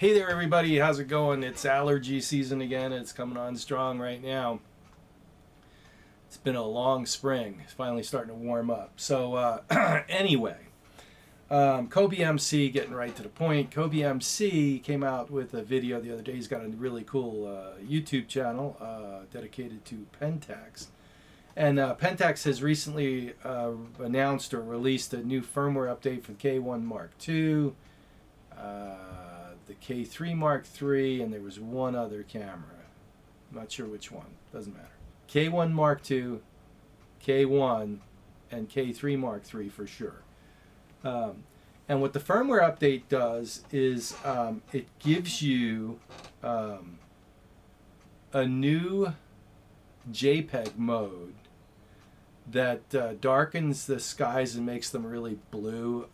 Hey there, everybody. How's it going? It's allergy season again. It's coming on strong right now. It's been a long spring. It's finally starting to warm up. So anyway, Kobe MC, getting right to the point. Kobe MC came out with a video the other day. He's got a really cool YouTube channel dedicated to Pentax. And Pentax has recently announced or released a new firmware update for the K1 Mark II, the K3 Mark III, and there was one other camera. I'm not sure which one. Doesn't matter. K1 Mark II, K1, and K3 Mark III for sure. And what the firmware update does is it gives you a new JPEG mode that darkens the skies and makes them really blue.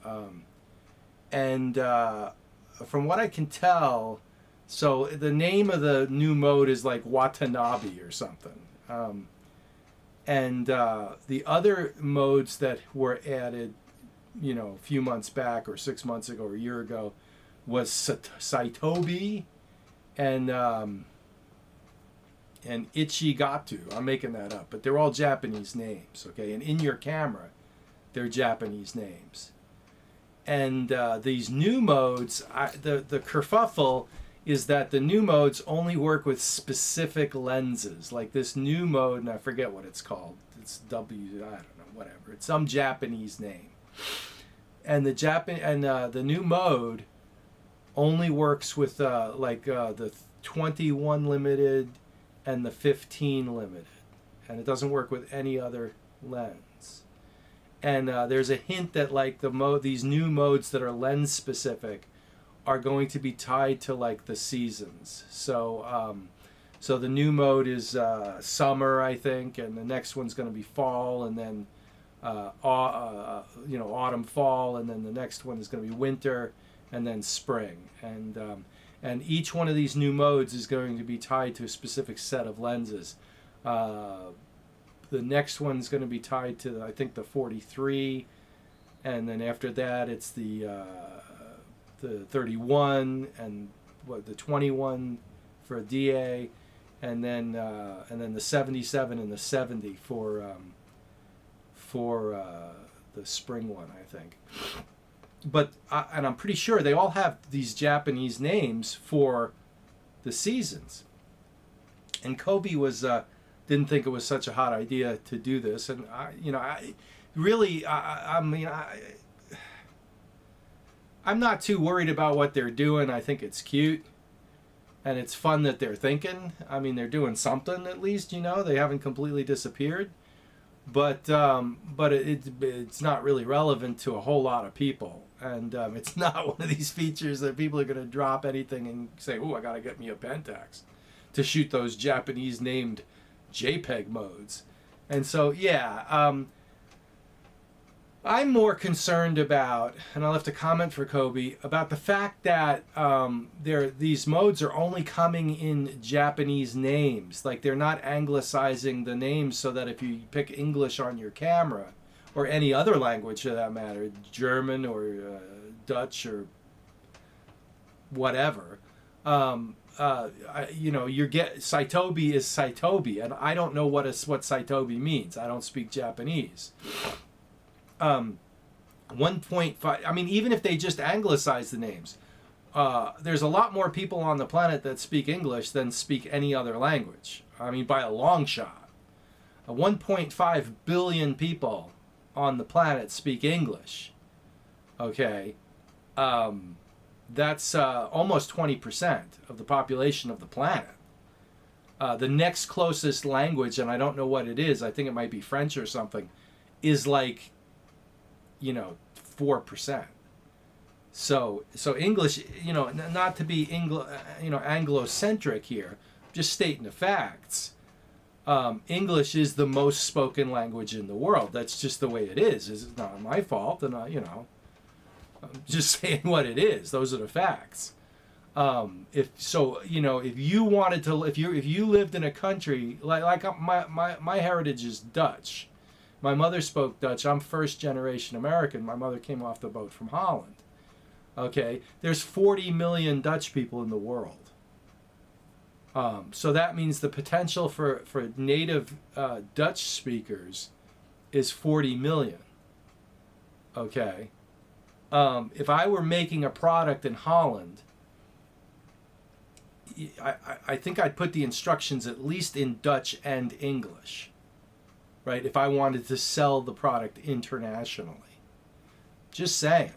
From what I can tell, so the name of the new mode is like Watanabe or something. The other modes that were added, a few months back or 6 months ago or a year ago was Saitobi and Ichigatu. I'm making that up, but they're all Japanese names, okay? And in your camera, they're Japanese names. And these new modes, the kerfuffle is that the new modes only work with specific lenses. Like this new mode, and I forget what it's called. It's I don't know, whatever. It's some Japanese name. And the new mode only works with the 21 limited and the 15 limited, and it doesn't work with any other lens. And there's a hint that like these new modes that are lens specific are going to be tied to like the seasons. So so the new mode is summer, I think, and the next one's going to be fall, and then autumn, fall, and then the next one is going to be winter, and then spring. And each one of these new modes is going to be tied to a specific set of lenses. The next one's going to be tied to, I think, the 43, and then after that it's the 31 and the 21 for a DA, and then the 77 and the 70 for the spring one, I think. But and I'm pretty sure they all have these Japanese names for the seasons. And Kobe didn't think it was such a hot idea to do this, and I'm not too worried about what they're doing. I think it's cute, and it's fun that they're thinking. I mean, they're doing something at least. They haven't completely disappeared, but it's not really relevant to a whole lot of people, and it's not one of these features that people are going to drop anything and say, "Oh, I got to get me a Pentax to shoot those Japanese named JPEG modes." And so I'm more concerned about, and I'll have to comment for Kobe, about the fact that these modes are only coming in Japanese names. Like, they're not anglicizing the names so that if you pick English on your camera, or any other language for that matter, German or Dutch or whatever, you get Saitobi is Saitobi, and I don't know what Saitobi means. I don't speak Japanese. 1.5. I mean, even if they just anglicize the names, there's a lot more people on the planet that speak English than speak any other language. I mean, by a long shot. 1.5 billion people on the planet speak English. Okay. That's almost 20% of the population of the planet. The next closest language, and I don't know what it is, I think it might be French or something, is like 4%. So English, not to be Anglo-centric here, just stating the facts. English is the most spoken language in the world. That's just the way it is. It's not my fault, and I'm just saying what it is. Those are the facts. If you lived in a country like my heritage is Dutch. My mother spoke Dutch. I'm first generation American. My mother came off the boat from Holland. Okay, there's 40 million Dutch people in the world. So that means the potential for native Dutch speakers is 40 million. Okay. If I were making a product in Holland, I think I'd put the instructions at least in Dutch and English, right? If I wanted to sell the product internationally. Just saying.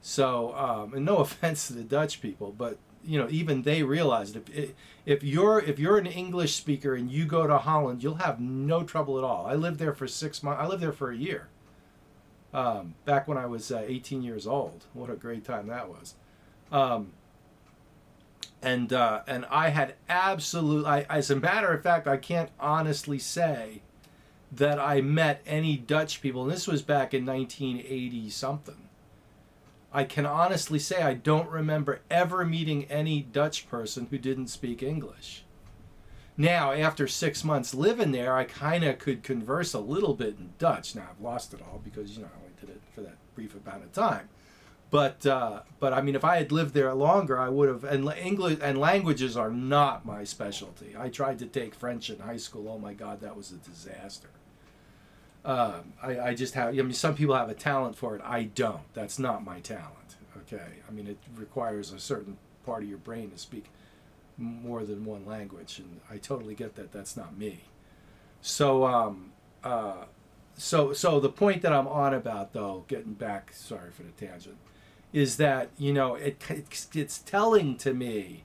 So, and no offense to the Dutch people, but you know, even they realize that if you're an English speaker and you go to Holland, you'll have no trouble at all. I lived there for 6 months. I lived there for a year. Back when I was 18 years old. What a great time that was. And I had as a matter of fact, I can't honestly say that I met any Dutch people, and this was back in 1980 something. I can honestly say I don't remember ever meeting any Dutch person who didn't speak English. Now, after 6 months living there, I kind of could converse a little bit in Dutch. Now, I've lost it all because, you know, I only did it for that brief amount of time. But I mean, if I had lived there longer, I would have. And English and languages are not my specialty. I tried to take French in high school. Oh my God, that was a disaster. I just have. I mean, some people have a talent for it. I don't. That's not my talent. Okay. I mean, it requires a certain part of your brain to speak more than one language, and I totally get that. That's not me. So so the point that I'm on about, though, getting back, sorry for the tangent, is that, you know, it's telling to me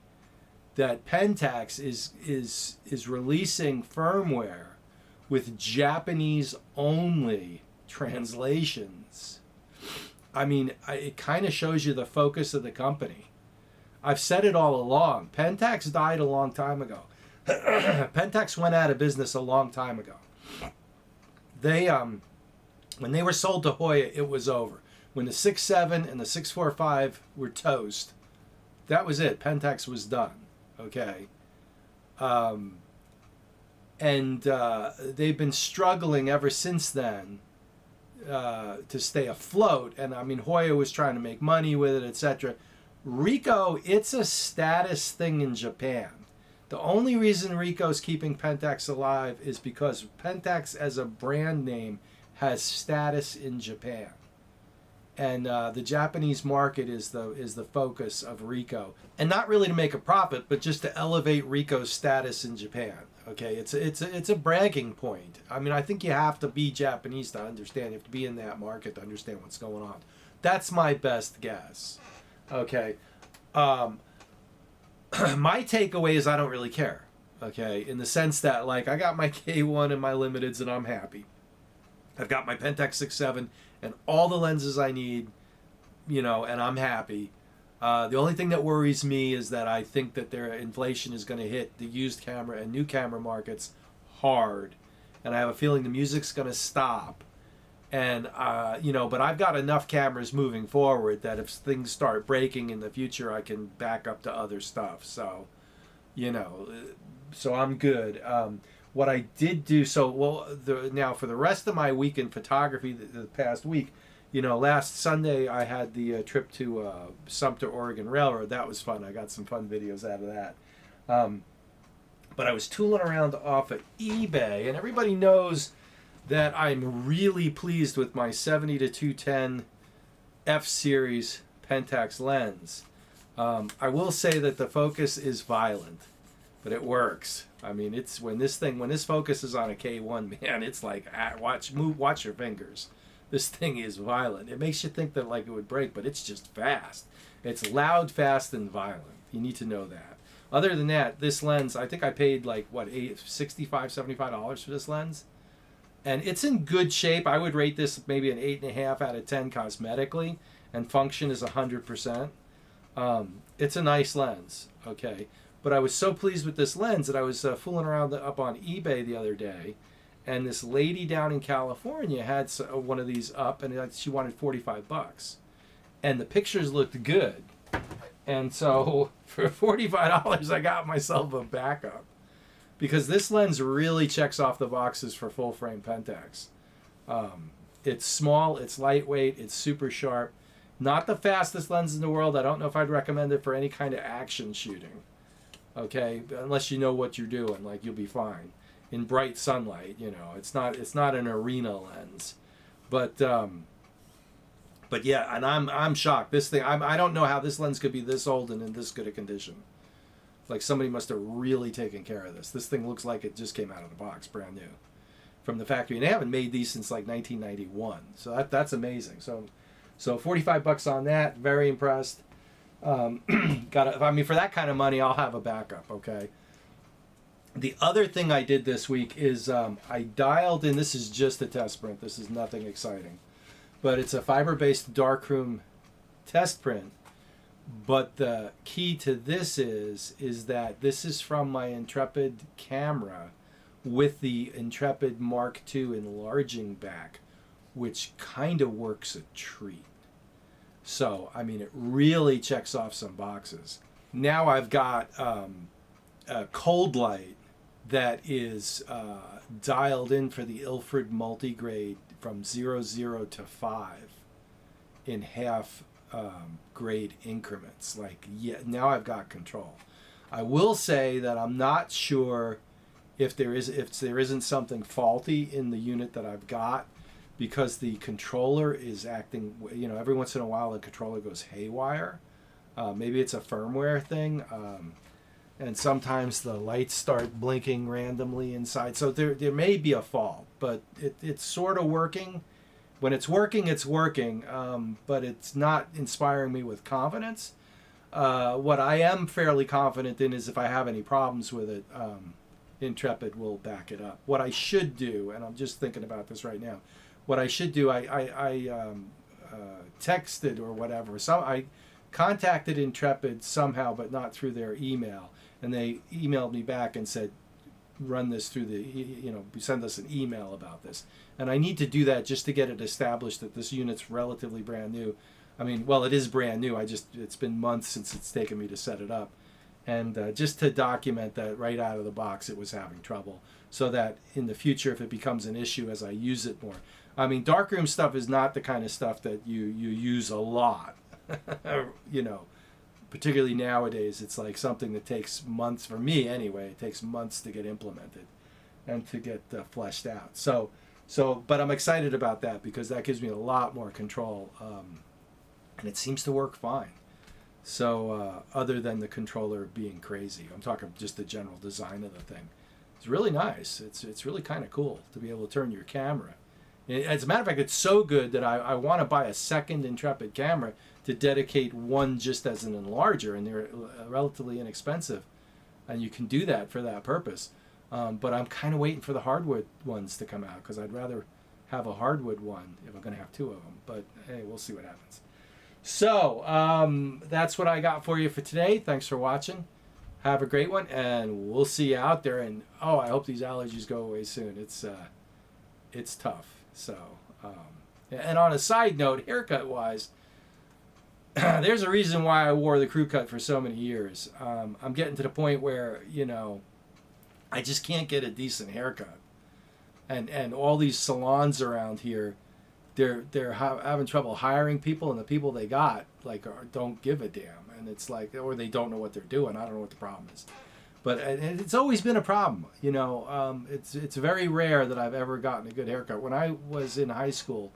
that Pentax is releasing firmware with Japanese only translations. I mean, it kind of shows you the focus of the company. I've said it all along. Pentax died a long time ago. Pentax went out of business a long time ago. They when they were sold to Hoya, it was over. When the 6.7 and the 6.45 were toast, that was it. Pentax was done. Okay. And they've been struggling ever since then to stay afloat. And I mean, Hoya was trying to make money with it, etc. Ricoh, it's a status thing in Japan. The only reason Ricoh's keeping Pentax alive is because Pentax as a brand name has status in Japan. And the Japanese market is the focus of Ricoh. And not really to make a profit, but just to elevate Ricoh's status in Japan. Okay, it's a bragging point. I mean, I think you have to be Japanese to understand. You have to be in that market to understand what's going on. That's my best guess. Okay. My takeaway is I don't really care. Okay, in the sense that, like, I got my K1 and my limiteds and I'm happy. I've got my Pentax 6.7 and all the lenses I need, you know, and I'm happy. The only thing that worries me is that I think that their inflation is going to hit the used camera and new camera markets hard. And I have a feeling the music's going to stop. And, you know, but I've got enough cameras moving forward that if things start breaking in the future, I can back up to other stuff. So, you know, so I'm good. What I did do, now for the rest of my week in photography, the past week, you know, last Sunday I had the trip to Sumter, Oregon Railroad. That was fun. I got some fun videos out of that. But I was tooling around off of eBay, and everybody knows that I'm really pleased with my 70-210 F-Series Pentax lens. I will say that the focus is violent, but it works. I mean, it's when this focus is on a K1, man, it's like, watch your fingers. This thing is violent. It makes you think that like it would break, but it's just fast. It's loud, fast, and violent. You need to know that. Other than that, this lens, I think I paid like, what, $65, $75 for this lens? And it's in good shape. I would rate this maybe an 8.5 out of 10 cosmetically, and function is 100%. It's a nice lens, okay? But I was so pleased with this lens that I was fooling around up on eBay the other day, and this lady down in California had one of these up, and she wanted $45. And the pictures looked good. And so for $45, I got myself a backup. Because this lens really checks off the boxes for full frame Pentax. It's small, it's lightweight, it's super sharp, Not the fastest lens in the world. I don't know if I'd recommend it for any kind of action shooting. Okay, unless you know what you're doing, like you'll be fine in bright sunlight. You know, it's not an arena lens, but yeah, and I'm shocked. This thing, I don't know how this lens could be this old and in this good a condition. Like somebody must have really taken care of this. This thing looks like it just came out of the box, brand new, from the factory. And they haven't made these since like 1991. So that's amazing. So $45 on that. Very impressed. I mean, for that kind of money, I'll have a backup. Okay. The other thing I did this week is I dialed in. This is just a test print. This is nothing exciting, but it's a fiber-based darkroom test print. But the key to this is that this is from my Intrepid camera with the Intrepid Mark II enlarging back, which kind of works a treat. So, I mean, it really checks off some boxes. Now I've got a cold light that is dialed in for the Ilford multigrade from 00 to 5 in half grade increments. Like, yeah, now I've got control. I will say that I'm not sure if there isn't something faulty in the unit that I've got, because the controller is acting, you know, every once in a while the controller goes haywire. Maybe it's a firmware thing, and sometimes the lights start blinking randomly inside. So there may be a fault, but it's sort of working. When it's working, but it's not inspiring me with confidence. What I am fairly confident in is if I have any problems with it, Intrepid will back it up. What I should do, and I'm just thinking about this right now, what I should do, I texted or whatever. So I contacted Intrepid somehow, but not through their email, and they emailed me back and said, run this through the, you know, send us an email about this. And I need to do that just to get it established that this unit's relatively brand new. I mean, well, it is brand new. It's been months since it's taken me to set it up. And just to document that right out of the box it was having trouble, so that in the future, if it becomes an issue as I use it more. I mean, darkroom stuff is not the kind of stuff that you use a lot, you know. Particularly nowadays, it's like something that takes months, for me anyway, it takes months to get implemented and to get fleshed out. So, but I'm excited about that because that gives me a lot more control, and it seems to work fine. So, other than the controller being crazy, I'm talking just the general design of the thing. It's really nice. It's really kind of cool to be able to turn your camera. As a matter of fact, it's so good that I want to buy a second Intrepid camera to dedicate one just as an enlarger, and they're relatively inexpensive, and you can do that for that purpose. But I'm kind of waiting for the hardwood ones to come out because I'd rather have a hardwood one if I'm going to have two of them. But hey, we'll see what happens. So that's what I got for you for today. Thanks for watching. Have a great one, and we'll see you out there. And oh, I hope these allergies go away soon. It's tough. So, and on a side note, haircut wise, there's a reason why I wore the crew cut for so many years. I'm getting to the point where, you know, I just can't get a decent haircut, and all these salons around here, they're having trouble hiring people, and the people they got don't give a damn, and it's like, or they don't know what they're doing. I don't know what the problem is, but it's always been a problem. You know, it's very rare that I've ever gotten a good haircut. When I was in high school,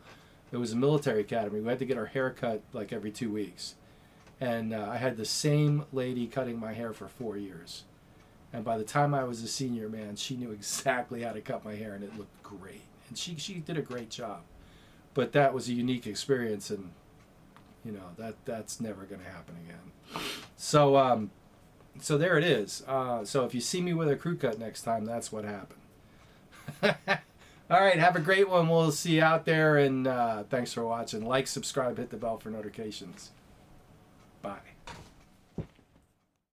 it was a military academy. We had to get our hair cut like every 2 weeks, and I had the same lady cutting my hair for 4 years. And by the time I was a senior, man, she knew exactly how to cut my hair, and it looked great. And she did a great job. But that was a unique experience, and you know that's never going to happen again. So so there it is. So if you see me with a crew cut next time, that's what happened. All right, have a great one. We'll see you out there, and thanks for watching. Like, subscribe, hit the bell for notifications. Bye.